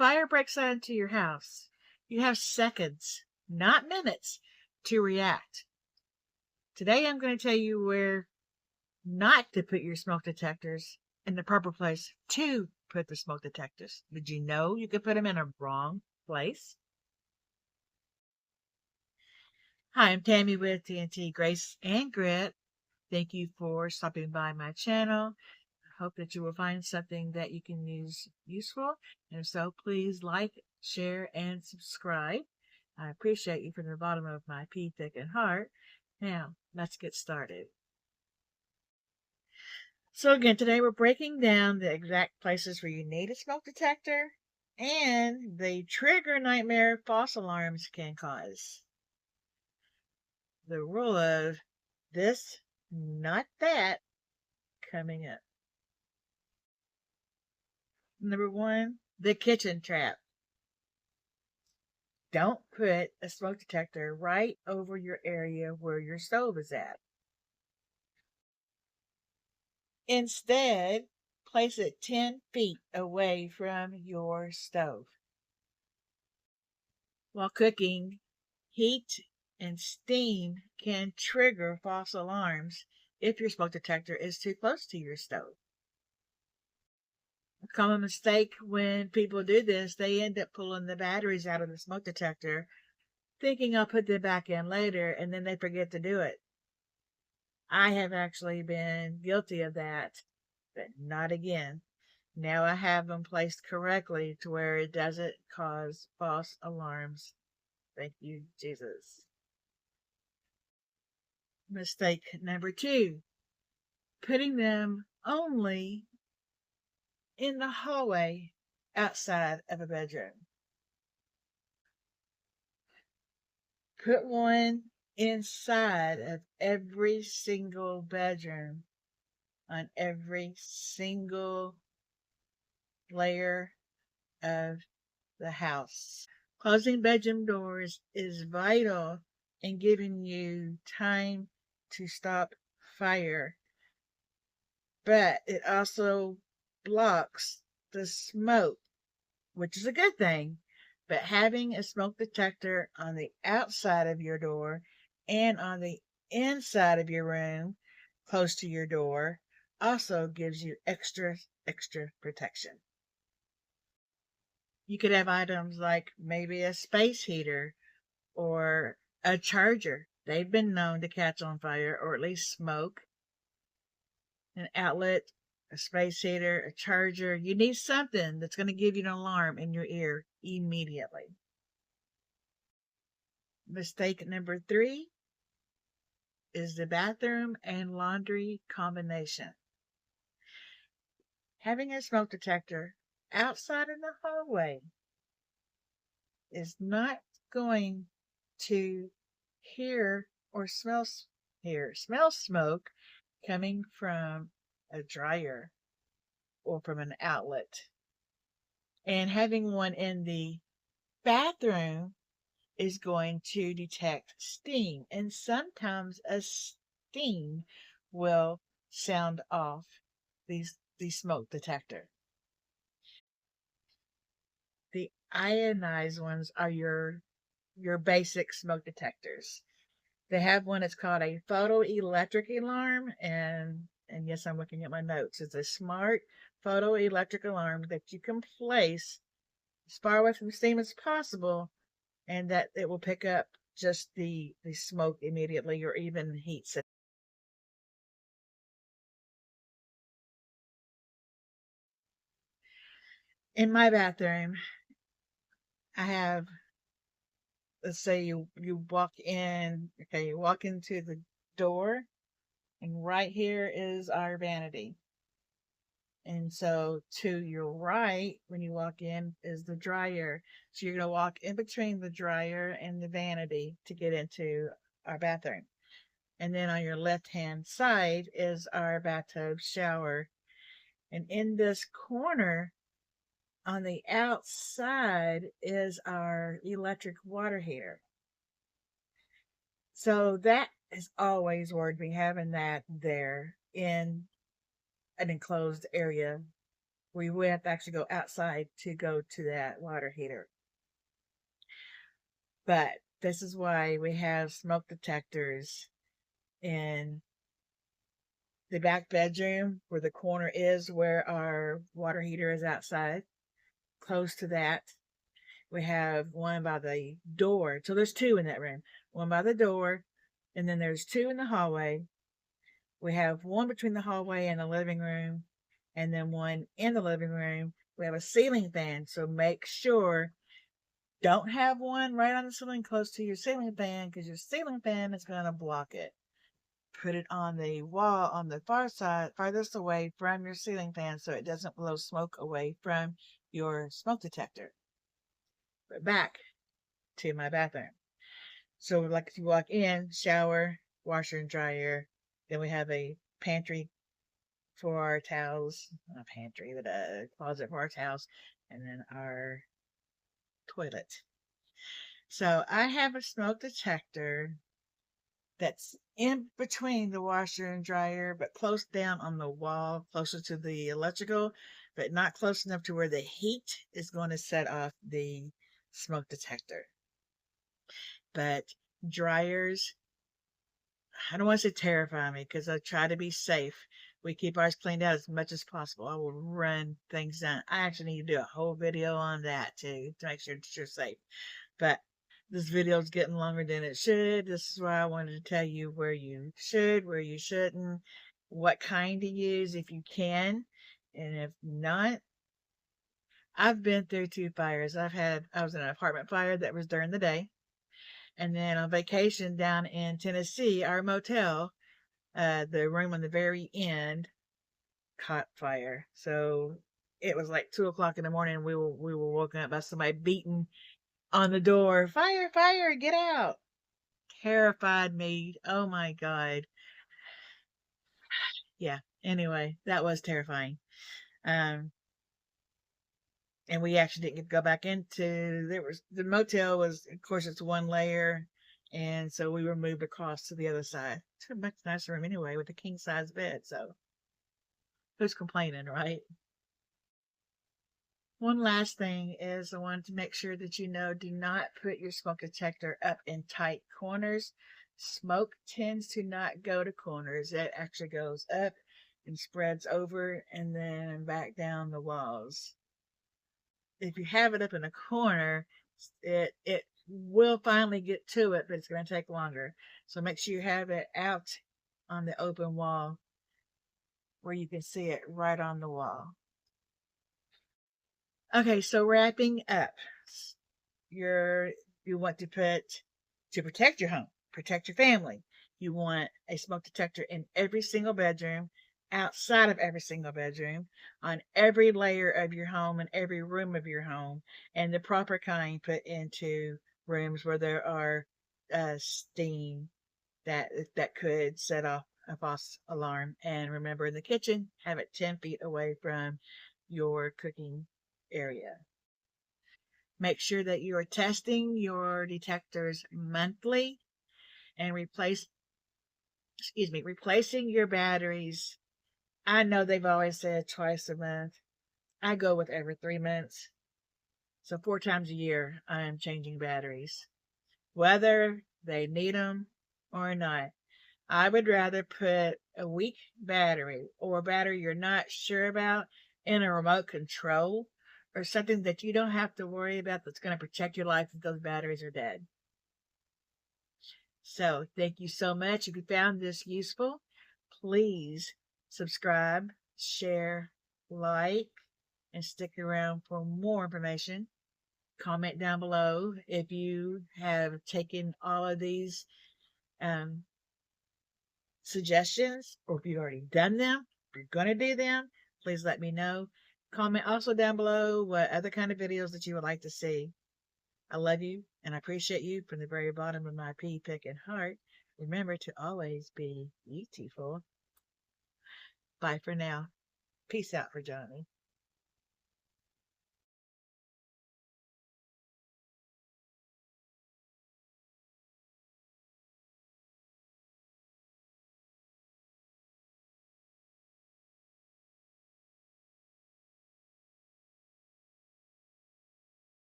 fire breaks out into your house, you have seconds, not minutes, to react. Today I'm going to tell you where not to put your smoke detectors in the proper place to put the smoke detectors. Did you know you could put them in a wrong place? Hi, I'm Tammy with TNT Grace and Grit. Thank you for stopping by my channel. I hope that you will find something that you can use useful. And so please like, share, and subscribe. I appreciate you from the bottom of my pea thickened heart. Now, let's get started. So again, today we're breaking down the exact places where you need a smoke detector and the trigger nightmare false alarms can cause. The rule of this, not that, coming up. Number one, the kitchen trap. Don't put a smoke detector right over your area where your stove is at. Instead, place it 10 feet away from your stove. While cooking, heat and steam can trigger false alarms if your smoke detector is too close to your stove. A common mistake when people do this, they end up pulling the batteries out of the smoke detector, thinking I'll put them back in later, and then they forget to do it. I have actually been guilty of that, but not again. Now I have them placed correctly to where it doesn't cause false alarms. Thank you, Jesus. Mistake number two, putting them only in the hallway outside of a bedroom. Put one inside of every single bedroom on every single layer of the house. Closing bedroom doors is vital in giving you time to stop fire, but it also blocks the smoke, which is a good thing. But having a smoke detector on the outside of your door and on the inside of your room close to your door also gives you extra protection. You could have items like maybe a space heater or a charger. They've been known to catch on fire or at least smoke. An outlet, a space heater, a charger. You need something that's going to give you an alarm in your ear immediately. Mistake number three is the bathroom and laundry combination. Having a smoke detector outside in the hallway is not going to hear or smell smoke coming from a dryer or from an outlet. And having one in the bathroom is going to detect steam, and sometimes a steam will sound off the smoke detector. The ionized ones are your basic smoke detectors. They have one that's called a photoelectric alarm, and yes, I'm looking at my notes. It's a smart photoelectric alarm that you can place as far away from steam as possible, and that it will pick up just the smoke immediately or even heat. In my bathroom, I have, let's say you walk in, okay, you walk into the door, and right here is our vanity. And so to your right, when you walk in, is the dryer. So you're going to walk in between the dryer and the vanity to get into our bathroom. And then on your left-hand side is our bathtub shower. And in this corner on the outside is our electric water heater. So that is always worth me having that there in an enclosed area We would have to actually go outside to go to that water heater. But this is why we have smoke detectors in the back bedroom where the corner is where our water heater is outside. Close to that, we have one by the door. So there's two in that room. One by the door, and then there's two in the hallway. We have one between the hallway and the living room, and then one in the living room. We have a ceiling fan, so make sure don't have one right on the ceiling close to your ceiling fan because your ceiling fan is going to block it. Put it on the wall on the far side, farthest away from your ceiling fan so it doesn't blow smoke away from your smoke detector. But back to my bathroom. So, like, if you walk in, shower, washer and dryer, then we have a pantry for our towels, not a pantry, but a closet for our towels, and then our toilet. So, I have a smoke detector that's in between the washer and dryer, but close down on the wall, closer to the electrical, but not close enough to where the heat is going to set off the smoke detector. But dryers, I don't want to say terrify me because I try to be safe. We keep ours cleaned out as much as possible. I will run things down. I actually need to do a whole video on that too to make sure that you're safe. But this video is getting longer than it should. This is why I wanted to tell you where you should, where you shouldn't, what kind to use if you can, and if not. I've been through two fires. I was in an apartment fire that was during the day, and then on vacation down in Tennessee, our motel, the room on the very end caught fire. So it was like 2 o'clock in the morning. We were woken up by somebody beating on the door. Fire, fire, get out. Terrified me. Oh my God. Yeah. Anyway, that was terrifying. Um, and we actually didn't get to go back into there was the motel was of course it's one layer, and so we were moved across to the other side. It's a much nicer room anyway with a king size bed, so who's complaining, right? One last thing is I wanted to make sure that you know do not put your smoke detector up in tight corners. Smoke tends to not go to corners. It actually goes up and spreads over and then back down the walls. If you have it up in a corner, it will finally get to it, but it's going to take longer. So make sure you have it out on the open wall where you can see it right on the wall. Okay, so wrapping up, your you want to put to protect your home, protect your family. You want a smoke detector in every single bedroom, outside of every single bedroom, on every layer of your home and every room of your home, and the proper kind put into rooms where there are steam that could set off a false alarm. And remember, in the kitchen, have it 10 feet away from your cooking area. Make sure that you are testing your detectors monthly and replacing your batteries. I know they've always said twice a month. I go with every 3 months. So 4 times a year, I am changing batteries, whether they need them or not. I would rather put a weak battery or a battery you're not sure about in a remote control or something that you don't have to worry about that's going to protect your life if those batteries are dead. So, thank you so much. If you found this useful, please subscribe, share, like, and stick around for more information. Comment down below if you have taken all of these um, suggestions or if you've already done them, if you're going to do them, please let me know. Comment also down below what other kind of videos that you would like to see. I love you and I appreciate you from the very bottom of my pea picking heart. Remember to always be beautiful. Bye for now. Peace out for Johnny.